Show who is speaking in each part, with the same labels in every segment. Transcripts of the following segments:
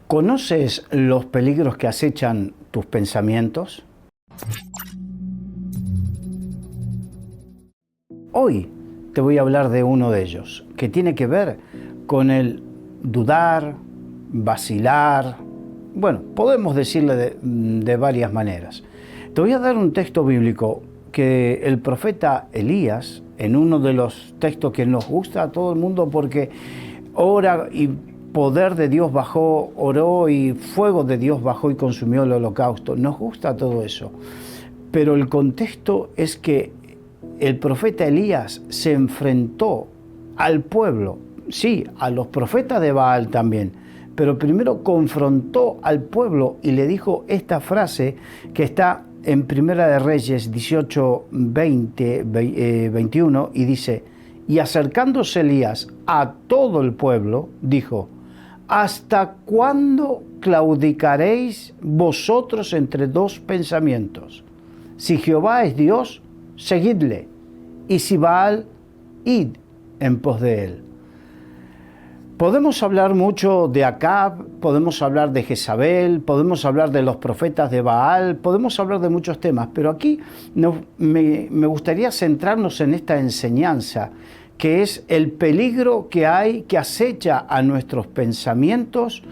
Speaker 1: ¿Conoces los peligros que acechan tus pensamientos? Hoy te voy a hablar de uno de ellos, que tiene que ver con el dudar, vacilar. Bueno, podemos decirle de varias maneras. Te voy a dar un texto bíblico que el profeta Elías, en uno de los textos que nos gusta a todo el mundo porque ora y poder de Dios bajó, oró y fuego de Dios bajó y consumió el holocausto. Nos gusta todo eso. Pero el contexto es que el profeta Elías se enfrentó al pueblo, sí, a los profetas de Baal también, pero primero confrontó al pueblo y le dijo esta frase que está en Primera de Reyes 18, 21 y dice: y acercándose Elías a todo el pueblo, dijo: ¿hasta cuándo claudicaréis vosotros entre dos pensamientos? Si Jehová es Dios, seguidle, y si Baal, id en pos de él. Podemos hablar mucho de Acab, podemos hablar de Jezabel, podemos hablar de los profetas de Baal, podemos hablar de muchos temas, pero aquí me gustaría centrarnos en esta enseñanza, que es el peligro que hay, que acecha a nuestros pensamientos,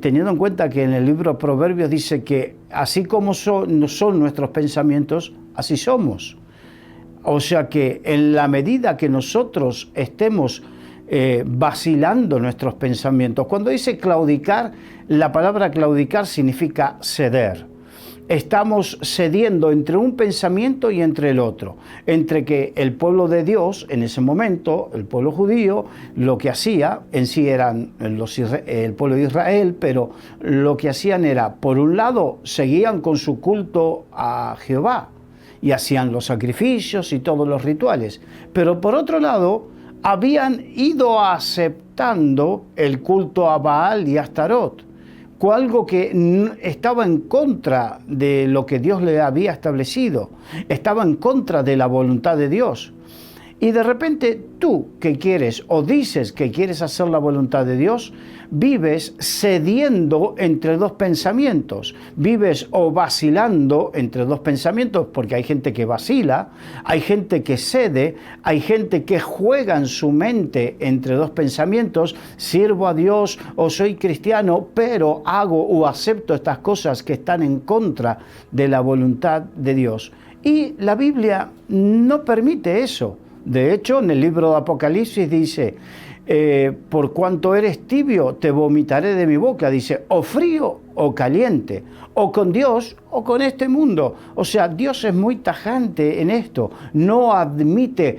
Speaker 1: teniendo en cuenta que en el libro de Proverbios dice que así como son nuestros pensamientos, así somos. O sea que en la medida que nosotros estemos vacilando nuestros pensamientos, cuando dice claudicar, la palabra claudicar significa ceder. Estamos cediendo entre un pensamiento y entre el otro, entre que el pueblo de Dios, en ese momento, el pueblo judío, lo que hacía, en sí eran el pueblo de Israel, pero lo que hacían era, por un lado, seguían con su culto a Jehová y hacían los sacrificios y todos los rituales, pero por otro lado, habían ido aceptando el culto a Baal y a Astarot, algo que estaba en contra de lo que Dios le había establecido, estaba en contra de la voluntad de Dios. Y de repente tú que quieres o dices que quieres hacer la voluntad de Dios, vives cediendo entre dos pensamientos, vives o vacilando entre dos pensamientos, porque hay gente que vacila, hay gente que cede, hay gente que juega en su mente entre dos pensamientos: sirvo a Dios o soy cristiano, pero hago o acepto estas cosas que están en contra de la voluntad de Dios. Y la Biblia no permite eso. De hecho, en el libro de Apocalipsis dice: por cuanto eres tibio, te vomitaré de mi boca. Dice, o frío o caliente, o con Dios o con este mundo. O sea, Dios es muy tajante en esto. No admite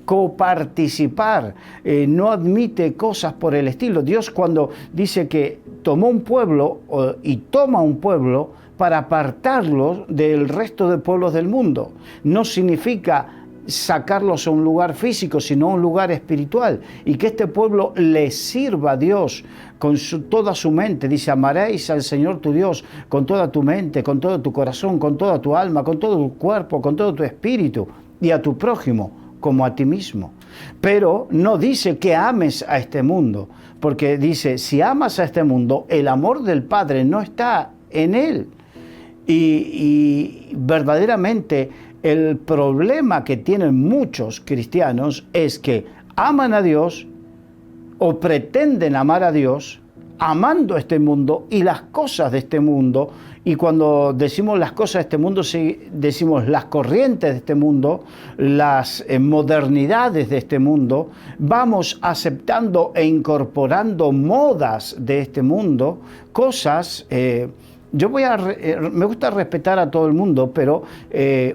Speaker 1: coparticipar, no admite cosas por el estilo. Dios, cuando dice que tomó un pueblo y toma un pueblo para apartarlos del resto de pueblos del mundo, no significa sacarlos a un lugar físico, sino a un lugar espiritual, y que este pueblo le sirva a Dios con toda su mente. Dice: amaréis al Señor tu Dios con toda tu mente, con todo tu corazón, con toda tu alma, con todo tu cuerpo, con todo tu espíritu, y a tu prójimo como a ti mismo. Pero no dice que ames a este mundo, porque dice: si amas a este mundo, el amor del Padre no está en él. Y verdaderamente el problema que tienen muchos cristianos es que aman a Dios o pretenden amar a Dios amando este mundo y las cosas de este mundo. Y cuando decimos las cosas de este mundo, decimos las corrientes de este mundo, las modernidades de este mundo. Vamos aceptando e incorporando modas de este mundo, cosas. Me gusta respetar a todo el mundo, pero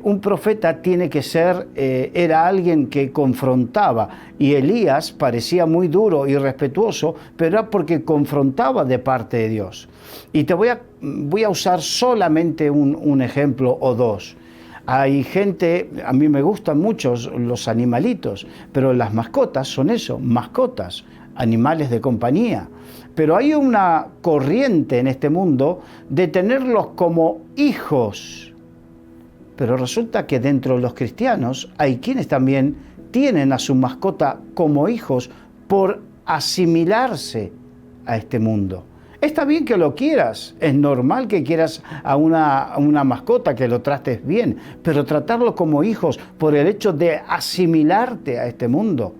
Speaker 1: un profeta tiene que ser, era alguien que confrontaba, y Elías parecía muy duro y respetuoso, pero era porque confrontaba de parte de Dios. Y voy a usar solamente un ejemplo o dos. Hay gente, a mí me gustan mucho los animalitos, pero las mascotas son eso, mascotas, animales de compañía. Pero hay una corriente en este mundo de tenerlos como hijos. Pero resulta que dentro de los cristianos hay quienes también tienen a su mascota como hijos por asimilarse a este mundo. Está bien que lo quieras, es normal que quieras a una mascota, que lo trates bien, pero tratarlo como hijos por el hecho de asimilarte a este mundo.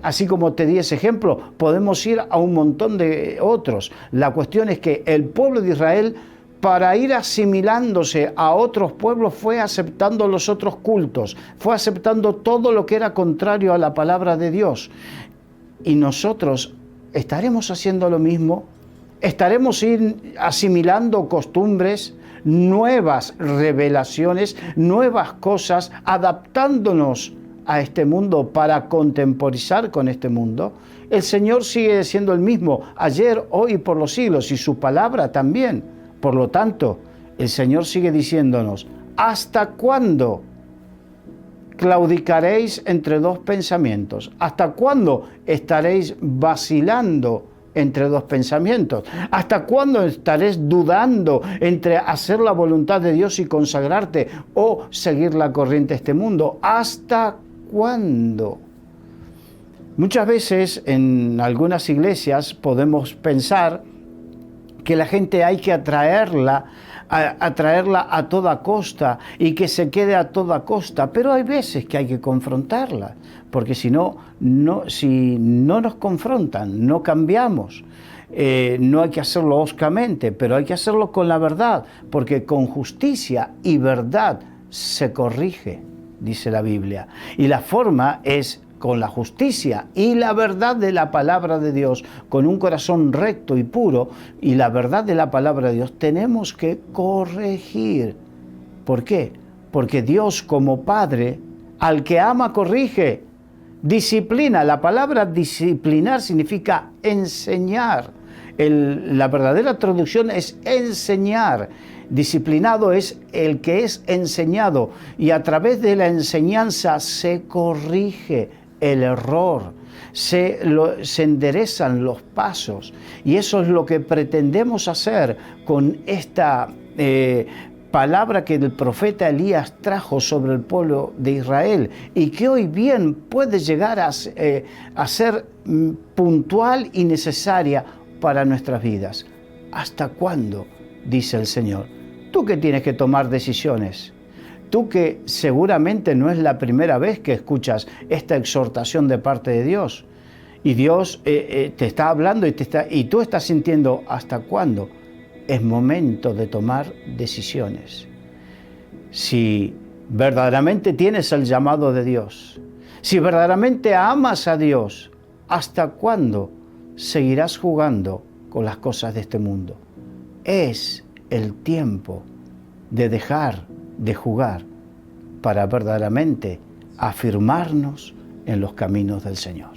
Speaker 1: Así como te di ese ejemplo, podemos ir a un montón de otros. La cuestión es que el pueblo de Israel, para ir asimilándose a otros pueblos, fue aceptando los otros cultos, fue aceptando todo lo que era contrario a la palabra de Dios. Y nosotros estaremos haciendo lo mismo. Estaremos asimilando costumbres, nuevas revelaciones, nuevas cosas, adaptándonos a este mundo para contemporizar con este mundo. El Señor sigue siendo el mismo ayer, hoy y por los siglos, y su palabra también. Por lo tanto, el Señor sigue diciéndonos: ¿hasta cuándo claudicaréis entre dos pensamientos? ¿Hasta cuándo estaréis vacilando entre dos pensamientos? ¿Hasta cuándo estaréis dudando entre hacer la voluntad de Dios y consagrarte o seguir la corriente de este mundo? ¿Hasta cuándo? Muchas veces en algunas iglesias podemos pensar que la gente hay que atraerla a toda costa y que se quede a toda costa, pero hay veces que hay que confrontarla, porque si no nos confrontan, no cambiamos. No hay que hacerlo hoscamente, pero hay que hacerlo con la verdad, porque con justicia y verdad se corrige, dice la Biblia. Y la forma es con la justicia y la verdad de la palabra de Dios, con un corazón recto y puro, y la verdad de la palabra de Dios, tenemos que corregir. ¿Por qué? Porque Dios, como Padre, al que ama corrige, disciplina. La palabra disciplinar significa enseñar. La verdadera traducción es enseñar. Disciplinado es el que es enseñado, y a través de la enseñanza se corrige el error, se enderezan los pasos, y eso es lo que pretendemos hacer con esta palabra que el profeta Elías trajo sobre el pueblo de Israel, y que hoy bien puede llegar a ser puntual y necesaria para nuestras vidas. ¿Hasta cuándo? Dice el Señor. Tú que tienes que tomar decisiones, tú que seguramente no es la primera vez que escuchas esta exhortación de parte de Dios, y Dios te está hablando y tú estás sintiendo: ¿hasta cuándo? Es momento de tomar decisiones. Si verdaderamente tienes el llamado de Dios, si verdaderamente amas a Dios, ¿hasta cuándo seguirás jugando con las cosas de este mundo? Es el tiempo de dejar de jugar para verdaderamente afirmarnos en los caminos del Señor.